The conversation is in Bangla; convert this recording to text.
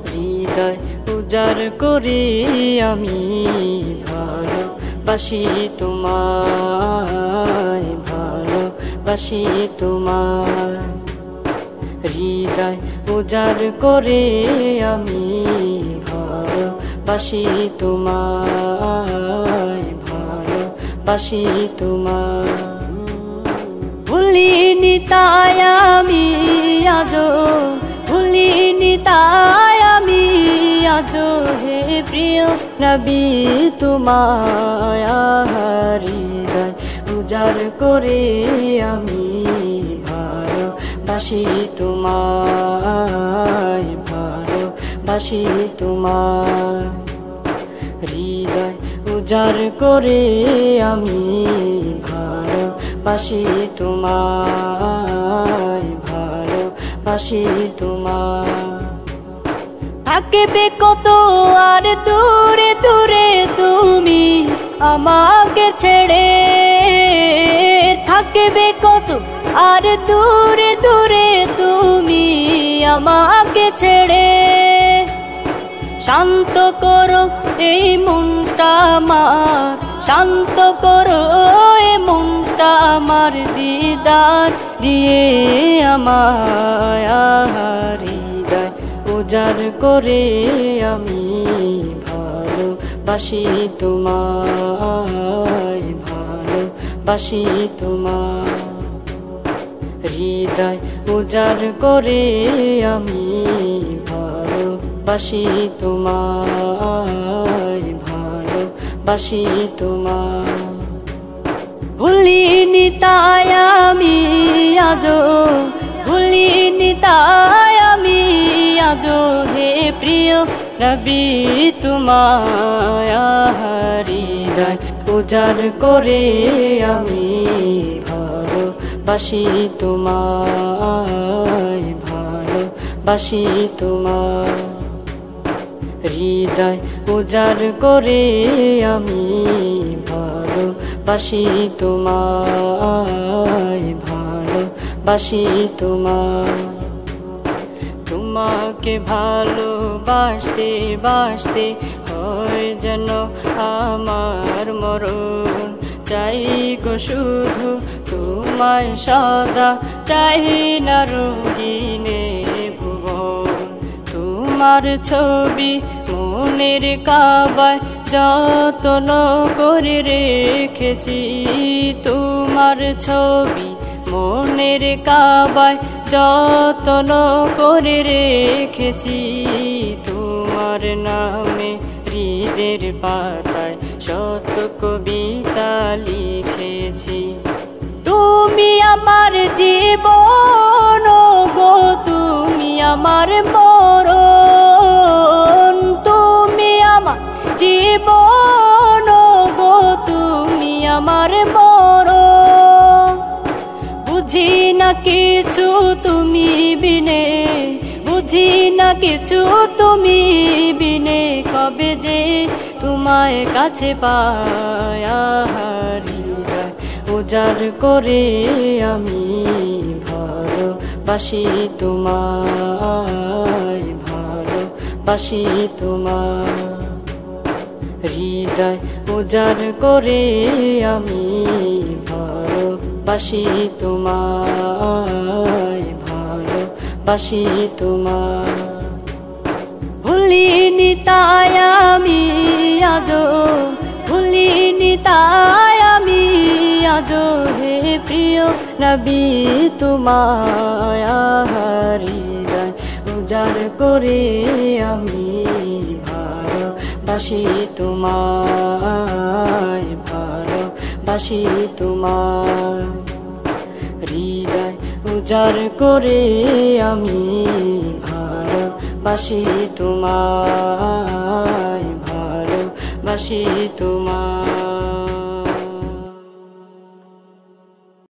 হৃদয় উজাড় করে আমি ভালোবাসি তোমায়, ভালোবাসি তোমায়। হৃদয় উজাড় করে আমি ভালোবাসি তোমায়, ভালোবাসি তোমায়। ভুলিনি তাই আমি আজো, ভুলিনি তাই আমি আজো হে প্রিয় নবী তোমায়। হৃদয় উজাড় করে আমি ভালোবাসি তোমায়, ভালোবাসি তোমায়। হৃদয় উজাড় করে আমি ভালোবাসি তোমায়, ভালোবাসি তোমায়। থাকবে কত আর দূরে দূরে তুমি আমাকে ছেড়ে, থাকবে কত আর দূরে দূরে তুমি আমাকে ছেড়ে। শান্ত করো এই মনটা আমার, শান্ত করো এই মনটা আমার, দিদার দিয়ে আমায়। হৃদয় উজাড় করে আমি ভালোবাসি তোমায়, ভালোবাসি তোমায়। হৃদয় উজাড় করে আমি ভালোবাসি তোমায়, ভালোবাসি তোমায়। ভুলিনি তাই আমি আজো, ভুলিনি তাই আমি আজো হে প্রিয় নবী তোমায়। হৃদয় উজাড় করে আমি ভালোবাসি তোমায়, ভালোবাসি তোমায়। হৃদয় উজাড় করে আমি ভালোবাসি তোমায়, ভালোবাসি তোমায়। তোমাকে ভালোবাসতে বাসতে হয় যেন আমার মরণ, চাই গো শুধু তোমায় সদা, চাই না রঙিনে ভুবন। তোমার ছবি মনের কাবায় যত্ন করে রেখেছি, তোমার ছবি মনের কাবায় যত্ন করে রেখেছি। তোমার নামে হৃদের পাতায় শত কবিতা লিখেছি। তুমি আমার জীবন গো, তুমি আমার মরণ, তুমি আমার জীবন গো, তুমি আমার মরণ। বুঝি না কিছু তুমি বিনে, বুঝি না কিছু তুমি বিনে, কবে যে তোমায় কাছে পাই। হৃদয় উজাড় করে আমি ভালোবাসি তোমায়, ভালোবাসি তোমায়। হৃদয় উজাড় করে আমি ভালোবাসি তোমায়, ভালোবাসি তোমায়। ভুলিনি তাই আমি আজো, ভুলিনি তাই আমি আজো হে প্রিয় নবী তোমায়। হৃদয় উজাড় করে আমি ভালোবাসি তোমায়, ভালোবাসি তোমায়। হৃদয় উজাড় করে আমি ভালোবাসি তোমায়, ভালোবাসি তোমায়।